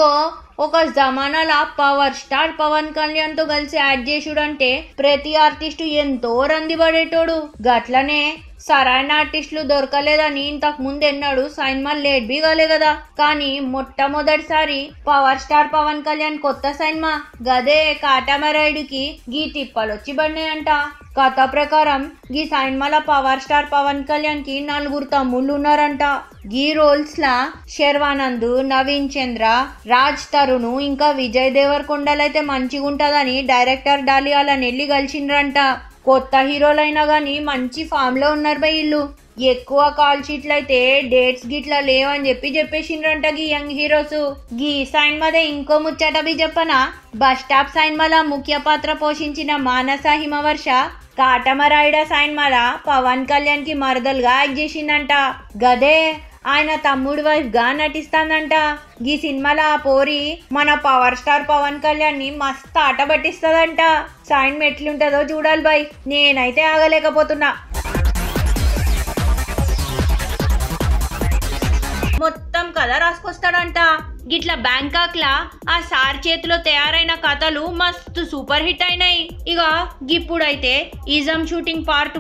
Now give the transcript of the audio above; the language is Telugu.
ఇగో ఒక జమానాల పవర్ స్టార్ పవన్ కళ్యాణ్ తో కలిసి యాడ్ చేసుడంటే ప్రతి ఆర్టిస్టు ఎంతో రంది పడేటోడు. గట్లనే సరైన ఆర్టిస్టులు దొరకలేదని ఇంతకు ముందు ఎన్నాడు సినిమాలు లేట్ బి కాలే కదా. కానీ మొట్టమొదటిసారి పవర్ స్టార్ పవన్ కళ్యాణ్ కొత్త సినిమా గదే కాటమరాయుడుకి గీ తిప్పలొచ్చి పడినాయంట. కథ ప్రకారం గీ సినిమాల పవర్ స్టార్ పవన్ కళ్యాణ్ కి 4 తమ్ముళ్ళు ఉన్నారంట. గీ రోల్స్ లా శర్వానంద్, నవీన్ చంద్ర, రాజ్ తరుణ్ ఇంకా విజయ్ దేవరకొండలైతే మంచిగుంటదని డైరెక్టర్ డాలియాలని వెళ్ళి కలిసిండ్రంట. కొత్త హీరోలైనా గానీ మంచి ఫామ్ లో ఉన్నారు బై ఇల్లు. ఎక్కువ కాల్ షీట్లు అయితే డేట్స్ గిట్లా లేవని చెప్పేసిండ్రంట గీ యంగ్ హీరోస్. గీ సినిమాదే ఇంకో ముచ్చట బి చెప్పనా, బస్ స్టాప్ సినిమాల ముఖ్య పాత్ర పోషించిన మానస హిమవర్ష కాటమరాయుడ సినిమాల పవన్ కళ్యాణ్ కి మరదలుగా యాక్ట్ చేసిందంట. గదే ఆయన తమ్ముడు వైఫ్ గా నటిస్తానంట. ఈ సినిమాల ఆ పోరి మన పవర్ స్టార్ పవన్ కళ్యాణ్ ని మస్తు ఆట పట్టిస్తుందంట. సైన్ ఎట్లుంటదో చూడాలి బాయ్, నేనైతే ఆగలేకపోతున్నా. మొత్తం కథ రాసుకొస్తాడంట. గిట్లా బ్యాంకాక్ లా ఆ సార్ చేతిలో తయారైన కథలు మస్తు సూపర్ హిట్ అయినాయి. ఇక ఇప్పుడైతే ఈజం షూటింగ్ పార్ట్